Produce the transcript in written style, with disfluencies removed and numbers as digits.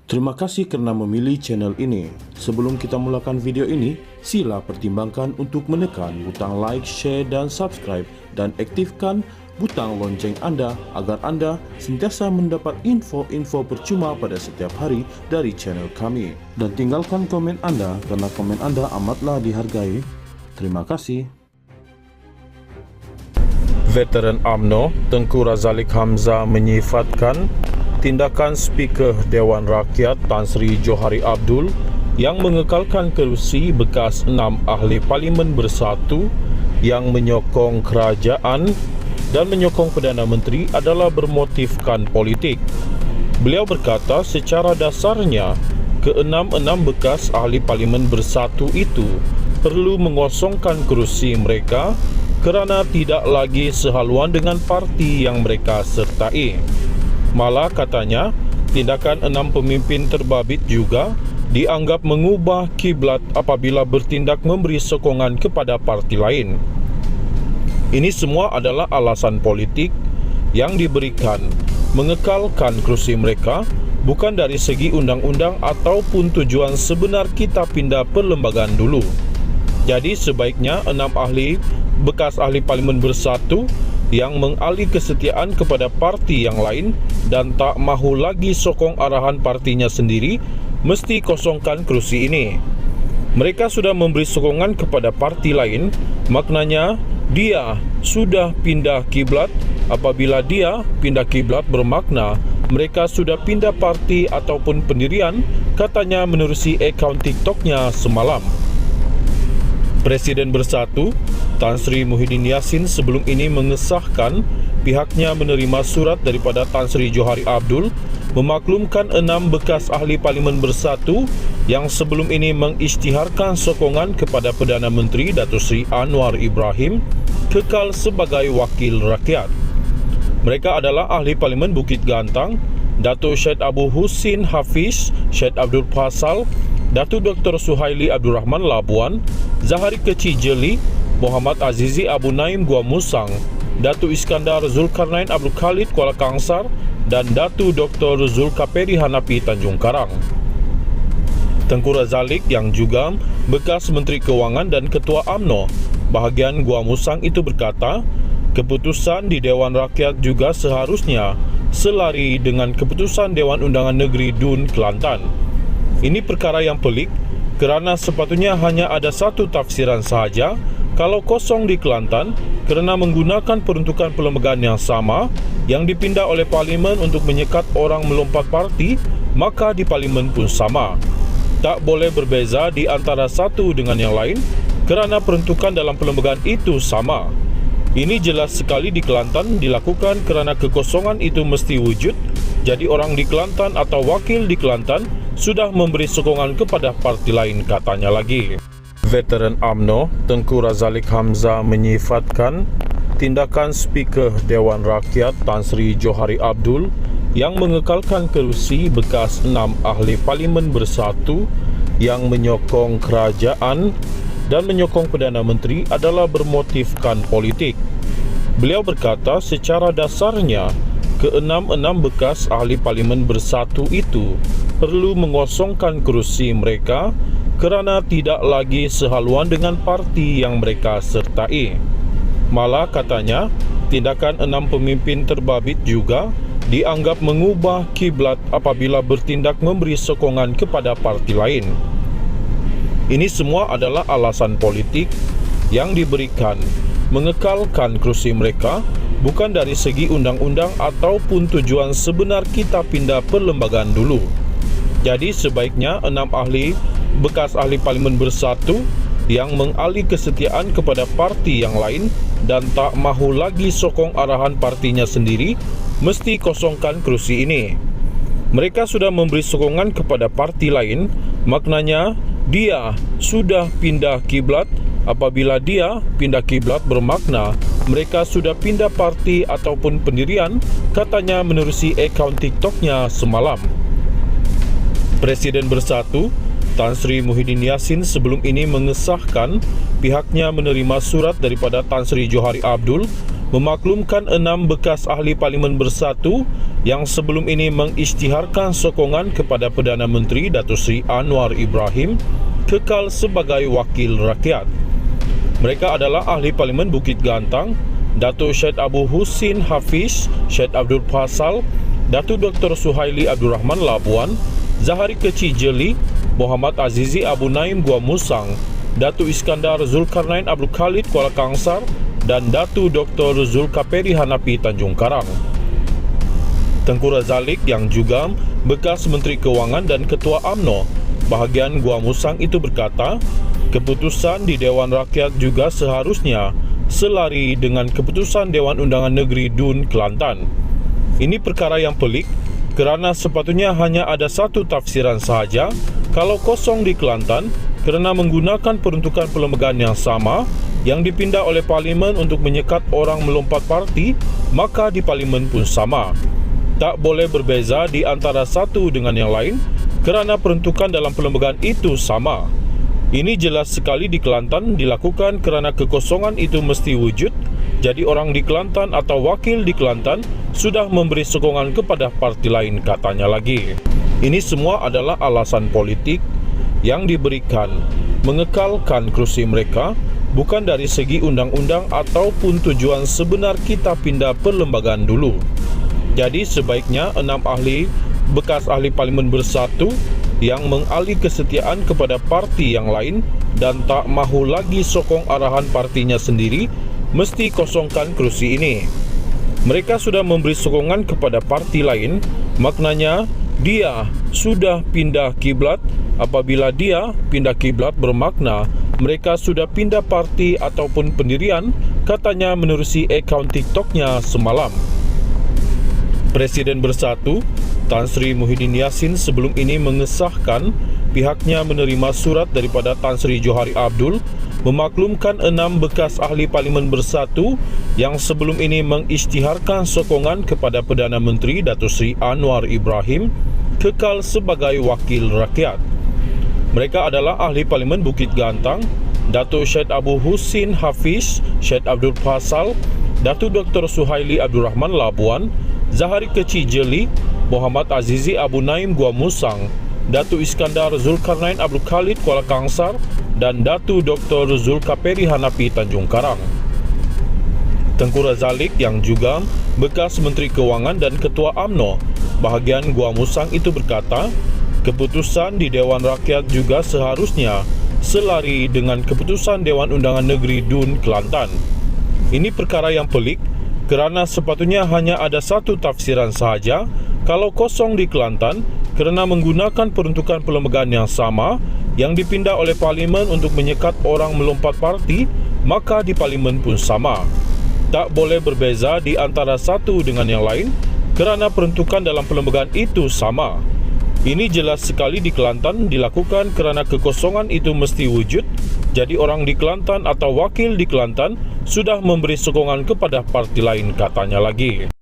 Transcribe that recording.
Terima kasih kerana memilih channel ini. Sebelum kita mulakan video ini, sila pertimbangkan untuk menekan butang like, share dan subscribe dan aktifkan butang lonceng anda agar anda sentiasa mendapat info-info percuma pada setiap hari dari channel kami. Dan tinggalkan komen anda kerana komen anda amatlah dihargai. Terima kasih. Veteran UMNO Tengku Razaleek Hamzah menyifatkan tindakan Speaker Dewan Rakyat Tan Sri Johari Abdul yang mengekalkan kerusi bekas 6 ahli Parlimen Bersatu yang menyokong kerajaan dan menyokong Perdana Menteri adalah bermotifkan politik. Beliau berkata secara dasarnya ke-6 bekas ahli Parlimen Bersatu itu perlu mengosongkan kerusi mereka kerana tidak lagi sehaluan dengan parti yang mereka sertai. Malah katanya, tindakan 6 pemimpin terbabit juga dianggap mengubah kiblat apabila bertindak memberi sokongan kepada parti lain. Ini semua adalah alasan politik yang diberikan mengekalkan kerusi mereka bukan dari segi undang-undang ataupun tujuan sebenar kita pindah perlembagaan dulu. Jadi sebaiknya 6 bekas ahli Parlimen Bersatu yang mengalih kesetiaan kepada parti yang lain dan tak mahu lagi sokong arahan partinya sendiri mesti kosongkan kerusi ini. Mereka sudah memberi sokongan kepada parti lain, maknanya dia sudah pindah kiblat. Apabila dia pindah kiblat bermakna mereka sudah pindah parti ataupun pendirian, katanya menerusi akaun TikToknya semalam. Presiden Bersatu Tan Sri Muhyiddin Yassin sebelum ini mengesahkan pihaknya menerima surat daripada Tan Sri Johari Abdul memaklumkan 6 bekas ahli Parlimen Bersatu yang sebelum ini mengisytiharkan sokongan kepada Perdana Menteri Datuk Seri Anwar Ibrahim kekal sebagai wakil rakyat. Mereka adalah ahli Parlimen Bukit Gantang, Datuk Syed Abu Husin Hafiz, Syed Abdul Fasal, Datuk Dr. Suhaili Abdul Rahman Labuan, Zahari Kecil Jeli, Muhammad Azizi Abu Naim Gua Musang, Datuk Iskandar Zulkarnain Abdul Khalid Kuala Kangsar dan Datuk Dr. Zulkaperi Hanapi Tanjung Karang. Tengku Razaleek yang juga bekas Menteri Kewangan dan Ketua UMNO bahagian Gua Musang itu berkata, keputusan di Dewan Rakyat juga seharusnya selari dengan keputusan Dewan Undangan Negeri Dun Kelantan. Ini perkara yang pelik kerana sepatutnya hanya ada satu tafsiran sahaja kalau kosong di Kelantan kerana menggunakan peruntukan perlembagaan yang sama yang dipindah oleh Parlimen untuk menyekat orang melompat parti, maka di Parlimen pun sama. Tak boleh berbeza di antara satu dengan yang lain kerana peruntukan dalam perlembagaan itu sama. Ini jelas sekali di Kelantan dilakukan kerana kekosongan itu mesti wujud. Jadi orang di Kelantan atau wakil di Kelantan sudah memberi sokongan kepada parti lain, katanya lagi. Veteran UMNO Tengku Razaleek Hamzah menyifatkan tindakan Speaker Dewan Rakyat Tan Sri Johari Abdul yang mengekalkan kerusi bekas 6 ahli Parlimen Bersatu yang menyokong kerajaan dan menyokong Perdana Menteri adalah bermotifkan politik. Beliau berkata secara dasarnya ke-6 bekas ahli Parlimen Bersatu itu perlu mengosongkan kerusi mereka kerana tidak lagi sehaluan dengan parti yang mereka sertai. Malah katanya, tindakan 6 pemimpin terbabit juga dianggap mengubah kiblat apabila bertindak memberi sokongan kepada parti lain. Ini semua adalah alasan politik yang diberikan mengekalkan kerusi mereka bukan dari segi undang-undang ataupun tujuan sebenar kita pindah perlembagaan dulu. Jadi sebaiknya 6 bekas ahli Parlimen Bersatu yang mengalih kesetiaan kepada parti yang lain dan tak mahu lagi sokong arahan partinya sendiri mesti kosongkan kerusi ini. Mereka sudah memberi sokongan kepada parti lain, maknanya dia sudah pindah kiblat. Apabila dia pindah kiblat bermakna mereka sudah pindah parti ataupun pendirian, katanya menerusi akaun TikToknya semalam. Presiden Bersatu Tan Sri Muhyiddin Yassin sebelum ini mengesahkan pihaknya menerima surat daripada Tan Sri Johari Abdul memaklumkan 6 bekas ahli Parlimen Bersatu yang sebelum ini mengisytiharkan sokongan kepada Perdana Menteri Datuk Seri Anwar Ibrahim kekal sebagai wakil rakyat. Mereka adalah ahli Parlimen Bukit Gantang, Datuk Syed Abu Husin Hafiz, Syed Abdul Fasal, Datuk Dr. Suhaili Abdul Rahman Labuan, Zahari Kecil Jeli, Muhammad Azizi Abu Naim Gua Musang, Datuk Iskandar Zulkarnain Abdul Khalid Kuala Kangsar dan Datuk Dr. Zulkaperi Hanapi Tanjung Karang. Tengku Razalik yang juga bekas Menteri Kewangan dan Ketua UMNO bahagian Gua Musang itu berkata, keputusan di Dewan Rakyat juga seharusnya selari dengan keputusan Dewan Undangan Negeri Dun Kelantan. Ini perkara yang pelik kerana sepatutnya hanya ada satu tafsiran sahaja kalau kosong di Kelantan kerana menggunakan peruntukan perlembagaan yang sama yang dipindah oleh Parlimen untuk menyekat orang melompat parti, maka di Parlimen pun sama. Tak boleh berbeza di antara satu dengan yang lain kerana peruntukan dalam perlembagaan itu sama. Ini jelas sekali di Kelantan dilakukan kerana kekosongan itu mesti wujud. Jadi orang di Kelantan atau wakil di Kelantan sudah memberi sokongan kepada parti lain, katanya lagi. Ini semua adalah alasan politik yang diberikan mengekalkan kerusi mereka, bukan dari segi undang-undang ataupun tujuan sebenar kita pindah perlembagaan dulu. Jadi sebaiknya 6 bekas ahli Parlimen Bersatu yang mengalih kesetiaan kepada parti yang lain dan tak mahu lagi sokong arahan partinya sendiri mesti kosongkan kerusi ini. Mereka sudah memberi sokongan kepada parti lain, maknanya dia sudah pindah kiblat. Apabila dia pindah kiblat bermakna mereka sudah pindah parti ataupun pendirian, katanya menerusi akaun TikToknya semalam. Presiden Bersatu Tan Sri Muhyiddin Yassin sebelum ini mengesahkan pihaknya menerima surat daripada Tan Sri Johari Abdul memaklumkan 6 bekas ahli Parlimen Bersatu yang sebelum ini mengisytiharkan sokongan kepada Perdana Menteri Datuk Seri Anwar Ibrahim kekal sebagai wakil rakyat. Mereka adalah ahli Parlimen Bukit Gantang, Datuk Syed Abu Husin Hafiz, Syed Abdul Fasal, Datuk Dr. Suhaili Abdul Rahman Labuan, Zahari Kecil Jeli, Muhammad Azizi Abu Naim Gua Musang, Datuk Iskandar Zulkarnain Abdul Khalid Kuala Kangsar dan Datuk Dr. Zulkaperi Hanapi Tanjung Karang. Tengku Razalik yang juga bekas Menteri Kewangan dan Ketua UMNO bahagian Gua Musang itu berkata, keputusan di Dewan Rakyat juga seharusnya selari dengan keputusan Dewan Undangan Negeri Dun Kelantan. Ini perkara yang pelik kerana sepatutnya hanya ada satu tafsiran sahaja kalau kosong di Kelantan kerana menggunakan peruntukan perlembagaan yang sama yang dipindah oleh Parlimen untuk menyekat orang melompat parti, maka di Parlimen pun sama. Tak boleh berbeza di antara satu dengan yang lain kerana peruntukan dalam perlembagaan itu sama. Ini jelas sekali di Kelantan dilakukan kerana kekosongan itu mesti wujud. Jadi orang di Kelantan atau wakil di Kelantan sudah memberi sokongan kepada parti lain, katanya lagi.